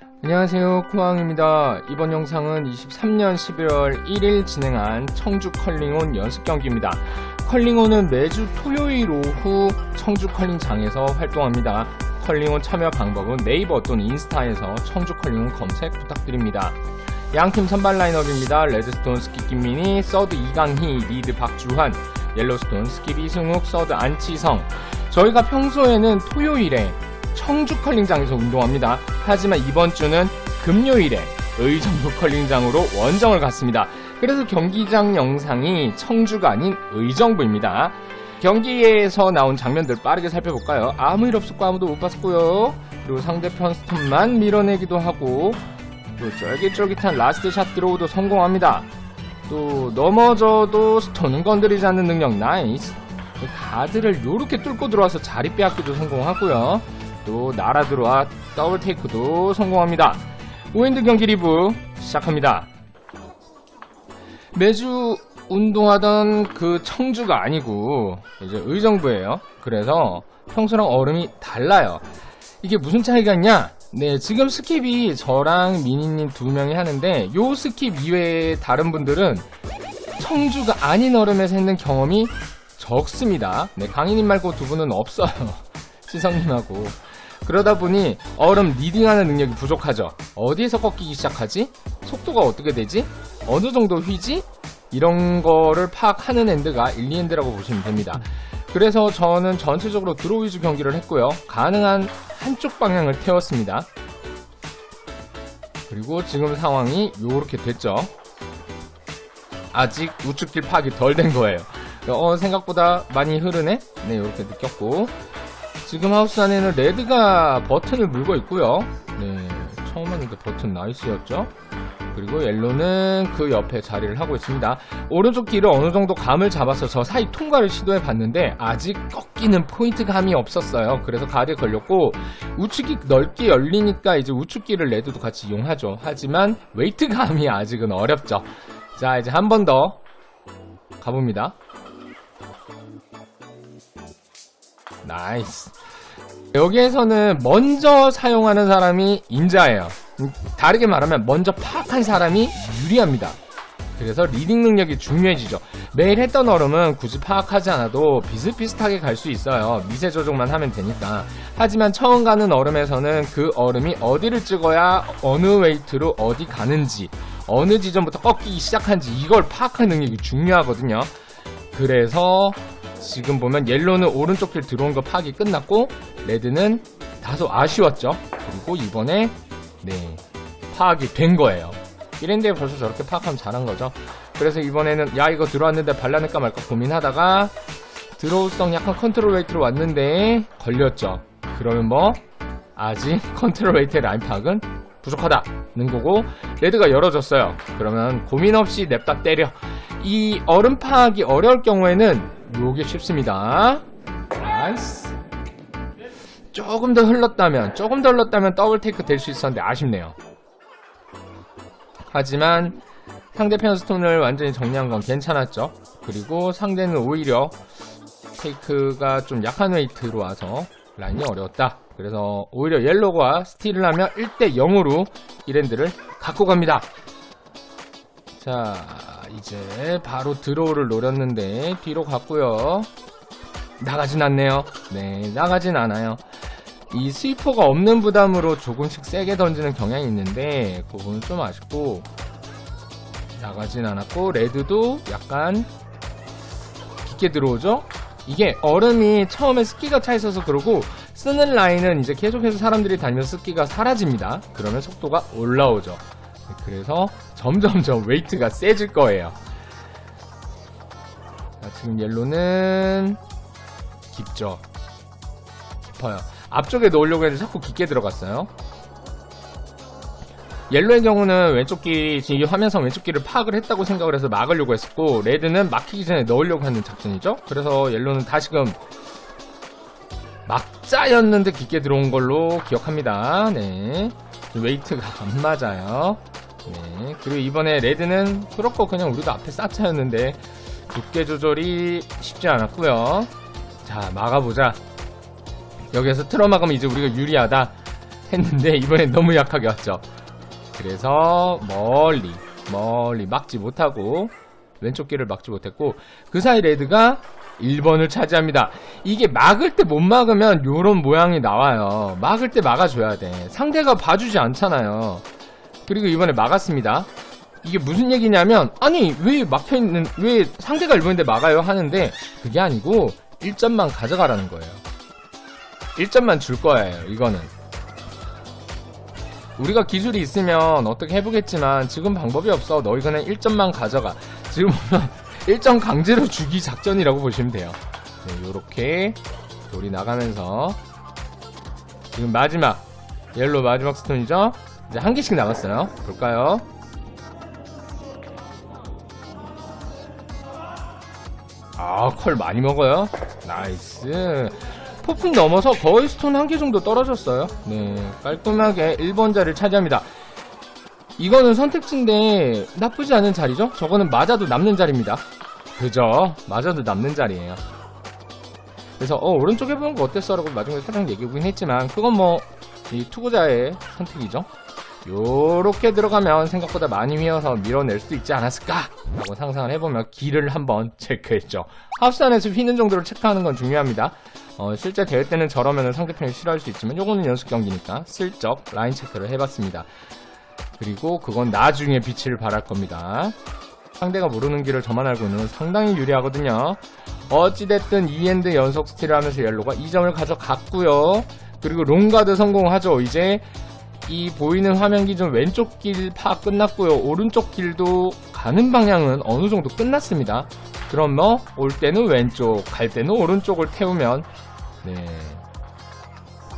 안녕하세요, 쿠왕입니다. 이번 영상은 23년 11월 1일 진행한 청주 컬링온 연습 경기입니다. 컬링온은 매주 토요일 오후 청주 컬링장에서 활동합니다. 컬링온 참여 방법은 네이버 또는 인스타에서 청주 컬링온 검색 부탁드립니다. 양팀 선발 라인업입니다. 레드스톤 스킵 김민희, 서드 이강희, 리드 박주환, 옐로스톤 스킵 이승욱, 서드 안치성. 저희가 평소에는 토요일에 청주 컬링장에서 운동합니다. 하지만 이번 주는 금요일에 의정부 컬링장으로 원정을 갔습니다. 그래서 경기장 영상이 청주가 아닌 의정부입니다. 경기에서 나온 장면들 빠르게 살펴볼까요? 아무 일 없었고 아무도 못 봤고요. 그리고 상대편 스톱만 밀어내기도 하고 또 쫄깃쫄깃한 라스트 샷 드로우도 성공합니다. 또 넘어져도 스톤은 건드리지 않는 능력 나이스. 가드를 요렇게 뚫고 들어와서 자리 빼앗기도 성공하고요. 또 날아 들어와 더블 테이크도 성공합니다. 우엔드 경기 리뷰 시작합니다. 매주 운동하던 그 청주가 아니고 이제 의정부예요. 그래서 평소랑 얼음이 달라요. 이게 무슨 차이가 있냐? 네, 지금 스킵이 저랑 미니님 두 명이 하는데 요 스킵 이외에 다른 분들은 청주가 아닌 얼음에서 했는 경험이 적습니다. 네, 강희님 말고 두 분은 없어요. 시성님하고. 그러다 보니 얼음 리딩하는 능력이 부족하죠. 어디에서 꺾이기 시작하지? 속도가 어떻게 되지? 어느 정도 휘지? 이런 거를 파악하는 엔드가 1, 2엔드라고 보시면 됩니다. 그래서 저는 전체적으로 드로우 위주 경기를 했고요. 가능한 한쪽 방향을 태웠습니다. 그리고 지금 상황이 요렇게 됐죠. 아직 우측길 파악이 덜 된 거예요. 생각보다 많이 흐르네? 네, 요렇게 느꼈고. 지금 하우스 안에는 레드가 버튼을 물고 있고요. 네, 처음 하는데 버튼 나이스였죠. 그리고 옐로는 그 옆에 자리를 하고 있습니다. 오른쪽 길을 어느 정도 감을 잡아서 저 사이 통과를 시도해 봤는데 아직 꺾이는 포인트 감이 없었어요. 그래서 가드에 걸렸고 우측이 넓게 열리니까 이제 우측 길을 레드도 같이 이용하죠. 하지만 웨이트 감이 아직은 어렵죠. 자, 이제 한 번 더 가봅니다. 나이스. 여기에서는 먼저 사용하는 사람이 인자예요. 다르게 말하면 먼저 파악한 사람이 유리합니다. 그래서 리딩 능력이 중요해지죠. 매일 했던 얼음은 굳이 파악하지 않아도 비슷비슷하게 갈 수 있어요. 미세 조정만 하면 되니까. 하지만 처음 가는 얼음에서는 그 얼음이 어디를 찍어야 어느 웨이트로 어디 가는지, 어느 지점부터 꺾이기 시작한지 이걸 파악하는 능력이 중요하거든요. 그래서 지금 보면 옐로는 오른쪽 길 들어온 거 파악이 끝났고 레드는 다소 아쉬웠죠. 그리고 이번에 네, 파악이 된 거예요. 1엔드에 벌써 저렇게 파악하면 잘한 거죠. 그래서 이번에는 야 이거 들어왔는데 발라낼까 말까 고민하다가 드로우성 약간 컨트롤 웨이트로 왔는데 걸렸죠. 그러면 뭐 아직 컨트롤 웨이트의 라인 파악은 부족하다는 거고 레드가 열어줬어요. 그러면 고민 없이 냅다 때려. 이 얼음 파악이 어려울 경우에는 요게 쉽습니다. 나이스. 조금 더 흘렀다면 더블 테이크 될 수 있었는데 아쉽네요. 하지만 상대편 스톤을 완전히 정리한 건 괜찮았죠. 그리고 상대는 오히려 테이크가 좀 약한 웨이트로 와서 라인이 어려웠다. 그래서 오히려 옐로가 스틸을 하면 1대 0으로 1엔드를 갖고 갑니다. 자, 이제 바로 드로우를 노렸는데 뒤로 갔고요. 나가진 않네요. 네, 나가진 않아요. 이 스위퍼가 없는 부담으로 조금씩 세게 던지는 경향이 있는데 그거는 좀 아쉽고 나가진 않았고 레드도 약간 깊게 들어오죠. 이게 얼음이 처음에 습기가 차 있어서 그러고 쓰는 라인은 이제 계속해서 사람들이 다니면 습기가 사라집니다. 그러면 속도가 올라오죠. 그래서 점점점 웨이트가 세질 거예요. 자, 지금 옐로는 깊죠. 깊어요. 앞쪽에 넣으려고 했는데 자꾸 깊게 들어갔어요. 옐로의 경우는 왼쪽 길, 지금 화면상 왼쪽 길을 파악을 했다고 생각을 해서 막으려고 했었고 레드는 막히기 전에 넣으려고 하는 작전이죠. 그래서 옐로는 다시금 막자였는데 깊게 들어온 걸로 기억합니다. 네, 웨이트가 안 맞아요. 네, 그리고 이번에 레드는 그렇고 그냥 우리도 앞에 쌓자였는데 두께 조절이 쉽지 않았고요. 자, 막아보자. 여기에서 틀어 막으면 이제 우리가 유리하다. 했는데 이번엔 너무 약하게 왔죠. 그래서 멀리 막지 못하고 왼쪽 길을 막지 못했고 그 사이 레드가 1번을 차지합니다. 이게 막을 때 못 막으면 요런 모양이 나와요. 막을 때 막아줘야 돼. 상대가 봐주지 않잖아요. 그리고 이번에 막았습니다. 이게 무슨 얘기냐면 아니 왜 막혀있는 왜 상대가 1번인데 막아요 하는데 그게 아니고 1점만 가져가라는 거예요. 1점만 줄 거예요. 이거는 우리가 기술이 있으면 어떻게 해보겠지만 지금 방법이 없어. 너희 그냥 1점만 가져가. 지금 보면 1점 강제로 주기 작전이라고 보시면 돼요. 네, 요렇게 돌이 나가면서 지금 마지막 옐로 마지막 스톤이죠. 이제 한 개씩 나갔어요. 볼까요? 아, 컬 많이 먹어요. 나이스. 폭풍 넘어서 거의 스톤 한 개 정도 떨어졌어요. 네, 깔끔하게 1번 자리를 차지합니다. 이거는 선택지인데 나쁘지 않은 자리죠? 저거는 맞아도 남는 자리입니다. 그죠? 맞아도 남는 자리예요. 그래서 오른쪽 해보는 거 어땠어? 라고 마지막에 살짝 얘기하긴 했지만 그건 뭐 이 투구자의 선택이죠. 요렇게 들어가면 생각보다 많이 휘어서 밀어낼 수도 있지 않았을까? 라고 상상을 해보면 길을 한번 체크했죠. 합산해서 휘는 정도를 체크하는 건 중요합니다. 실제 대회 때는 저러면 상대편이 싫어할 수 있지만 요거는 연습 경기니까 슬쩍 라인 체크를 해봤습니다. 그리고 그건 나중에 빛을 발할 겁니다. 상대가 모르는 길을 저만 알고 있는 건 상당히 유리하거든요. 어찌됐든 2엔드 연속 스틸을 하면서 옐로가 2점을 가져갔고요. 그리고 롱가드 성공하죠. 이제 이 보이는 화면 기준 왼쪽 길 파악 끝났고요. 오른쪽 길도 가는 방향은 어느 정도 끝났습니다. 그럼 뭐 올 때는 왼쪽, 갈 때는 오른쪽을 태우면 네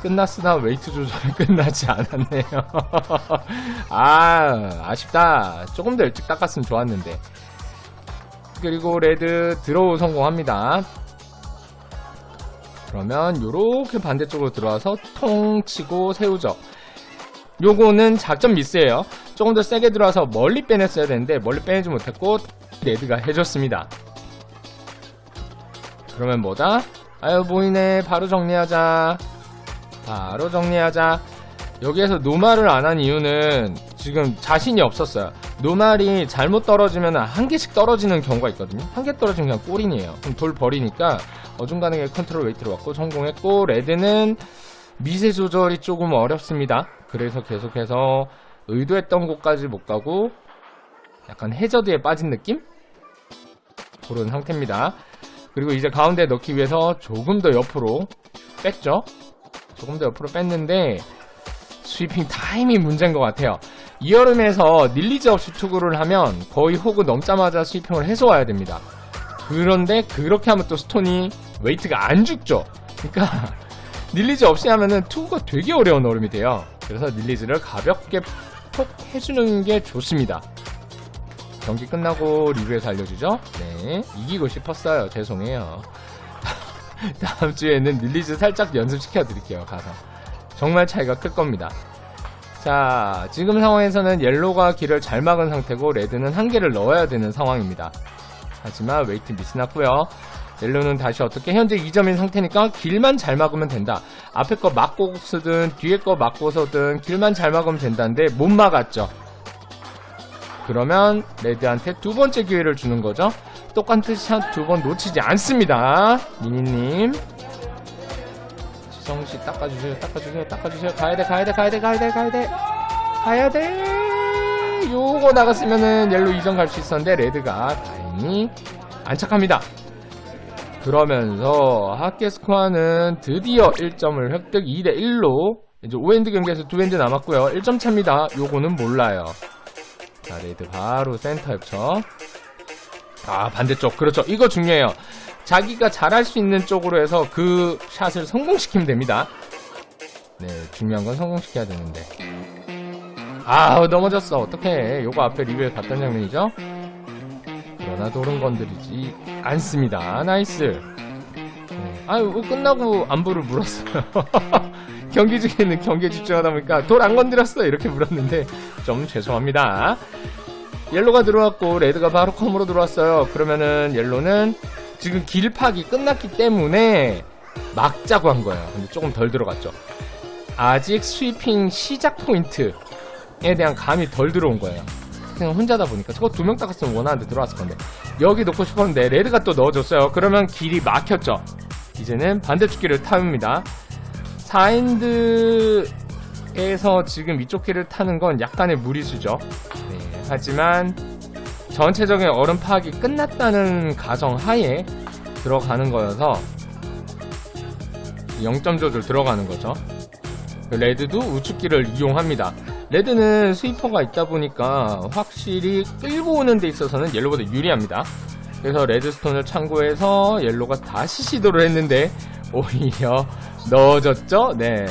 끝났으나 웨이트 조절이 끝나지 않았네요. 아쉽다. 조금 더 일찍 닦았으면 좋았는데. 그리고 레드 드로우 성공합니다. 그러면 요렇게 반대쪽으로 들어와서 통 치고 세우죠. 요거는 작전 미스예요. 조금 더 세게 들어와서 멀리 빼냈어야 되는데 멀리 빼내지 못했고 레드가 해줬습니다. 그러면 뭐다? 아유 보이네. 바로 정리하자. 여기에서 노말을 안 한 이유는 지금 자신이 없었어요. 노말이 잘못 떨어지면 한 개씩 떨어지는 경우가 있거든요. 한 개 떨어지면 그냥 꼴인이에요. 그럼 돌 버리니까 어중간하게 컨트롤 웨이트를 왔고 성공했고 레드는 미세 조절이 조금 어렵습니다. 그래서 계속해서 의도했던 곳까지 못 가고 약간 해저드에 빠진 느낌? 그런 상태입니다. 그리고 이제 가운데 넣기 위해서 조금 더 옆으로 뺐죠. 조금 더 옆으로 뺐는데 스위핑 타임이 문제인 것 같아요. 이 여름에서 닐리즈 없이 투구를 하면 거의 호그 넘자마자 스위핑을 해서 와야 됩니다. 그런데 그렇게 하면 또 스톤이 웨이트가 안 죽죠. 그러니까 닐리즈 없이 하면은 투구가 되게 어려운 얼음이 돼요. 그래서 닐리즈를 가볍게 톡 해주는 게 좋습니다. 경기 끝나고 리뷰에서 알려주죠. 네, 이기고 싶었어요. 죄송해요. 다음 주에는 닐리즈 살짝 연습시켜 드릴게요. 가서 정말 차이가 클 겁니다. 자, 지금 상황에서는 옐로가 길을 잘 막은 상태고 레드는 한 개를 넣어야 되는 상황입니다. 하지만 웨이트 미스 났고요. 옐로는 다시 어떻게 현재 2점인 상태니까 길만 잘 막으면 된다. 앞에 거 막고 쓰든 뒤에 거 막고서든 길만 잘 막으면 된다는데 못 막았죠. 그러면 레드한테 두 번째 기회를 주는 거죠. 똑같은 샷 두 번 놓치지 않습니다. 미니님 지성씨 닦아주세요. 가야 돼. 요거 나갔으면은 옐로 2점 갈 수 있었는데 레드가 다행히 안착합니다. 그러면서 핫게스코아는 드디어 1점을 획득. 2대1로 이제 5엔드 경기에서 2엔드 남았고요. 1점 차입니다. 요거는 몰라요. 자, 레드 바로 센터 협쳐. 반대쪽. 그렇죠. 이거 중요해요. 자기가 잘할 수 있는 쪽으로 해서 그 샷을 성공시키면 됩니다. 네, 중요한 건 성공시켜야 되는데. 넘어졌어. 어떡해. 요거 앞에 리뷰에 봤던 장면이죠? 그러나 돌은 건드리지 않습니다. 나이스. 네. 끝나고 안부를 물었어요. 경기 중에는 경기에 집중하다 보니까 돌 안 건드렸어. 이렇게 물었는데 좀 죄송합니다. 옐로가 들어왔고 레드가 바로 컴으로 들어왔어요. 그러면은 옐로는 지금 길 파기 끝났기 때문에 막자고 한 거예요. 근데 조금 덜 들어갔죠. 아직 스위핑 시작 포인트에 대한 감이 덜 들어온 거예요. 그냥 혼자다 보니까 저거 2명 닦았으면 원하는데 들어왔을 건데 여기 놓고 싶었는데 레드가 또 넣어줬어요. 그러면 길이 막혔죠. 이제는 반대쪽 길을 탑니다. 4엔드에서 지금 이쪽 길을 타는 건 약간의 무리수죠. 네, 하지만 전체적인 얼음 파악이 끝났다는 가정하에 들어가는 거여서 0점 조절 들어가는 거죠. 레드도 우측길을 이용합니다. 레드는 스위퍼가 있다 보니까 확실히 끌고 오는 데 있어서는 옐로보다 유리합니다. 그래서 레드스톤을 참고해서 옐로가 다시 시도를 했는데 오히려 넣어줬죠. 네,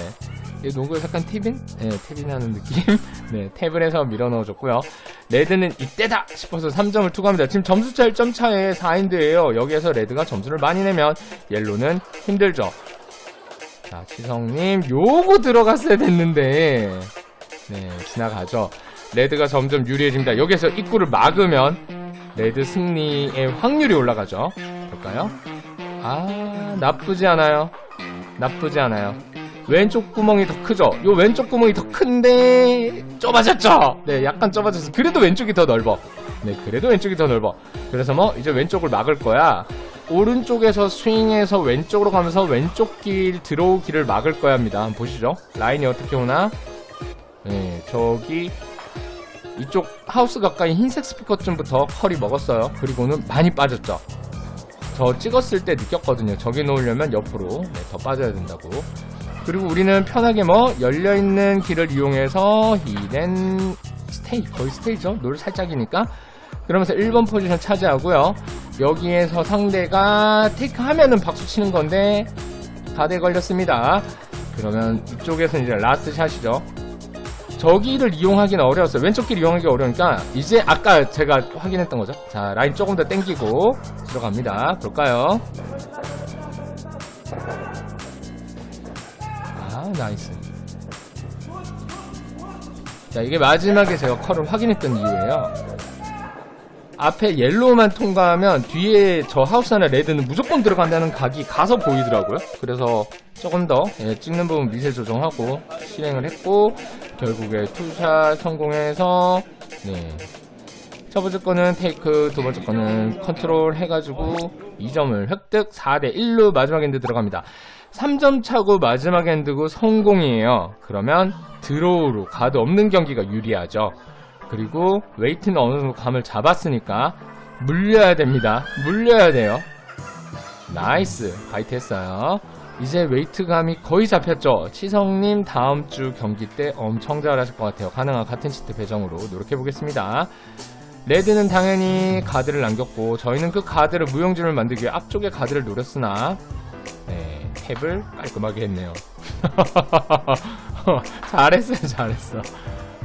농구에서 약간 탭인 하는 느낌. 네, 탭을 해서 밀어 넣어줬고요. 레드는 이때다 싶어서 3점을 투구합니다. 지금 점수차 1점 차에 4엔드예요. 여기에서 레드가 점수를 많이 내면 옐로는 힘들죠. 자, 치성님 요거 들어갔어야 됐는데 네, 지나가죠. 레드가 점점 유리해집니다. 여기에서 입구를 막으면 레드 승리의 확률이 올라가죠. 볼까요? 아, 나쁘지 않아요. 나쁘지 않아요. 왼쪽 구멍이 더 크죠? 요 왼쪽 구멍이 더 큰데 좁아졌죠? 네, 약간 좁아졌어. 그래도 왼쪽이 더 넓어. 네, 그래도 왼쪽이 더 넓어. 그래서 뭐 이제 왼쪽을 막을 거야. 오른쪽에서 스윙해서 왼쪽으로 가면서 왼쪽 길 들어오기를 막을 거야 합니다. 한번 보시죠. 라인이 어떻게 오나? 네, 저기 이쪽 하우스 가까이 흰색 스피커쯤부터 컬이 먹었어요. 그리고는 많이 빠졌죠. 저 찍었을 때 느꼈거든요. 저기 놓으려면 옆으로 더 빠져야 된다고. 그리고 우리는 편하게 뭐 열려있는 길을 이용해서 히덴 스테이, 거의 스테이죠. 놀 살짝이니까. 그러면서 1번 포지션 차지하고요. 여기에서 상대가 테이크 하면은 박수 치는 건데 가드에 걸렸습니다. 그러면 이쪽에서 이제 라스트 샷이죠. 저기를 이용하기는 어려웠어요. 왼쪽 길 이용하기 어려우니까 이제 아까 제가 확인했던 거죠. 자, 라인 조금 더 당기고 들어갑니다. 볼까요? 아, 나이스. 자, 이게 마지막에 제가 컬을 확인했던 이유예요. 앞에 옐로우만 통과하면 뒤에 저 하우스 하나 레드는 무조건 들어간다는 각이 가서 보이더라고요. 그래서 조금 더 찍는 부분 미세 조정하고 실행을 했고 결국에 투샷 성공해서 네, 첫 번째 거는 테이크, 두 번째 거는 컨트롤 해가지고 2점을 획득. 4대1로 마지막 엔드 들어갑니다. 3점 차고 마지막 엔드고 성공이에요. 그러면 드로우로 가드 없는 경기가 유리하죠. 그리고 웨이트는 어느 정도 감을 잡았으니까 물려야 됩니다. 물려야 돼요. 나이스. 바이트 했어요. 이제 웨이트 감이 거의 잡혔죠. 치성님 다음 주 경기 때 엄청 잘하실 것 같아요. 가능한 같은 시트 배정으로 노력해보겠습니다. 레드는 당연히 가드를 남겼고 저희는 그 가드를 무용지를 만들기 위해 앞쪽에 가드를 노렸으나 네, 탭을 깔끔하게 했네요. 잘했어요. 잘했어.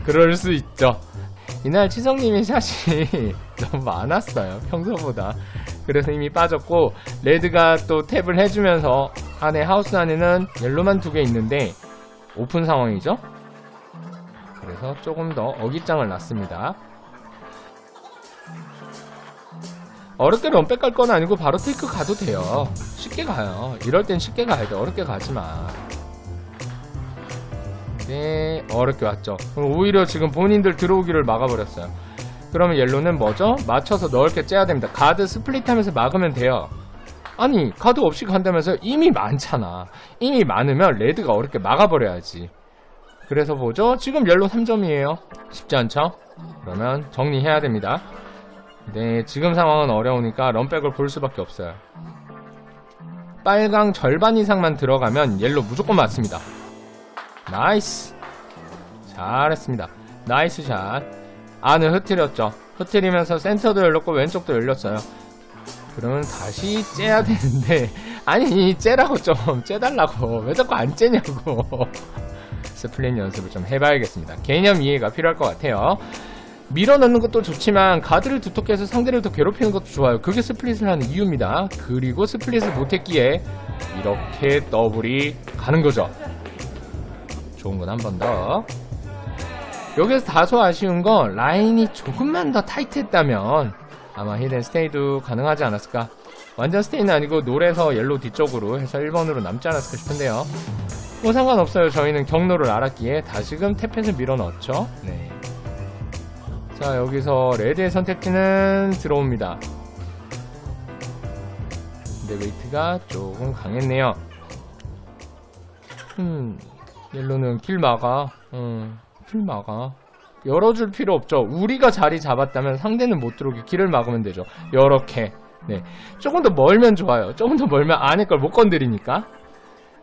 그럴 수 있죠. 이날 치성님의 샷이 너무 많았어요. 평소보다. 그래서 이미 빠졌고 레드가 또 탭을 해주면서 안에 하우스 안에는 옐로만 2개 있는데 오픈 상황이죠. 그래서 조금 더 어깃장을 놨습니다. 어렵게 럼백 갈 건 아니고 바로 테이크 가도 돼요. 쉽게 가요. 이럴 땐 쉽게 가야 돼. 어렵게 가지마. 네, 어렵게 왔죠. 오히려 지금 본인들 들어오기를 막아버렸어요. 그러면 옐로는 뭐죠? 맞춰서 넓게 째야 됩니다. 가드 스플릿 하면서 막으면 돼요. 아니, 가드 없이 간다면서 이미 많잖아. 이미 많으면 레드가 어렵게 막아버려야지. 그래서 뭐죠? 지금 옐로 3점이에요. 쉽지 않죠? 그러면 정리해야 됩니다. 네, 지금 상황은 어려우니까 럼백을 볼 수밖에 없어요. 빨강 절반 이상만 들어가면 옐로 무조건 맞습니다. 나이스. 잘했습니다. 나이스 샷. 안을 흐트렸죠. 흐트리면서 센터도 열렸고 왼쪽도 열렸어요. 그러면 다시 째야 되는데 아니 째라고 좀 째달라고 왜 자꾸 안 째냐고. 스플릿 연습을 좀 해봐야겠습니다. 개념 이해가 필요할 것 같아요. 밀어넣는 것도 좋지만 가드를 두텁게 해서 상대를 더 괴롭히는 것도 좋아요. 그게 스플릿을 하는 이유입니다. 그리고 스플릿을 못했기에 이렇게 더블이 가는 거죠. 좋은 건 한 번 더. 여기서 다소 아쉬운 건 라인이 조금만 더 타이트했다면 아마 히든 스테이도 가능하지 않았을까. 완전 스테이는 아니고 노래서 옐로우 뒤쪽으로 해서 1번으로 남지 않았을까 싶은데요. 뭐 상관없어요. 저희는 경로를 알았기에 다시금 태펫을 밀어 넣었죠. 네. 자, 여기서 레드의 선택지는 들어옵니다. 근데 웨이트가 조금 강했네요. 옐로는 길 막아. 길 막아. 열어줄 필요 없죠. 우리가 자리 잡았다면 상대는 못 들어오게 길을 막으면 되죠. 요렇게. 네. 조금 더 멀면 좋아요. 조금 더 멀면 안에 걸 못 건드리니까.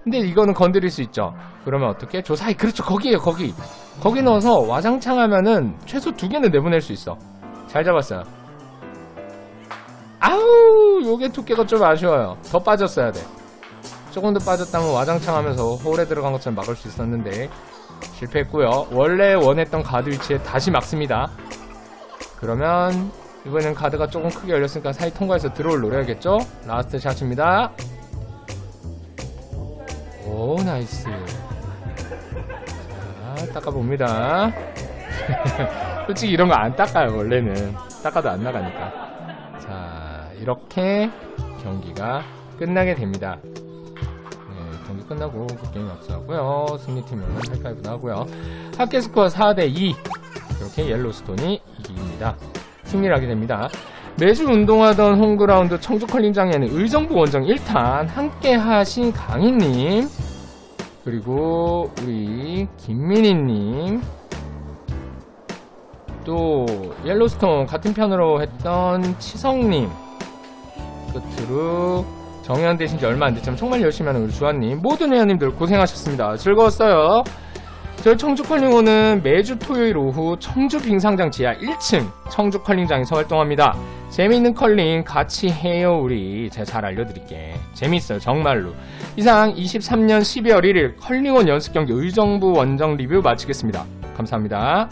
근데 이거는 건드릴 수 있죠. 그러면 어떻게? 저 사이, 그렇죠. 거기에요, 거기. 거기 넣어서 와장창 하면은 최소 2개는 내보낼 수 있어. 잘 잡았어요. 아우, 요게 두께가 좀 아쉬워요. 더 빠졌어야 돼. 조금 더 빠졌다면 와장창 하면서 홀에 들어간 것처럼 막을 수 있었는데 실패했고요. 원래 원했던 가드 위치에 다시 막습니다. 그러면 이번엔 가드가 조금 크게 열렸으니까 사이 통과해서 드로우를 노려야겠죠? 라스트 샷입니다. 오, 나이스. 자, 닦아봅니다. 솔직히 이런 거 안 닦아요, 원래는. 닦아도 안 나가니까. 자, 이렇게 경기가 끝나게 됩니다. 네, 경기 끝나고 그 게임 압수하고요. 승리팀은 하이파이브 나오고요. 합계 스코어 4대2. 이렇게 옐로스톤이 이깁니다. 승리를 하게 됩니다. 매주 운동하던 홈그라운드 청주컬링장에는 의정부 원정 1탄 함께 하신 강희님, 그리고 우리 김민희님, 또 옐로스톤 같은 편으로 했던 치성님, 끝으로 정현 되신 지 얼마 안 됐지만 정말 열심히 하는 우리 주한님, 모든 회원님들 고생하셨습니다. 즐거웠어요. 저희 청주컬링호는 매주 토요일 오후 청주 빙상장 지하 1층 청주컬링장에서 활동합니다. 재미있는 컬링 같이 해요. 우리 제가 잘 알려드릴게. 재밌어요, 정말로. 이상 23년 12월 1일 컬링원 연습경기 의정부 원정 리뷰 마치겠습니다. 감사합니다.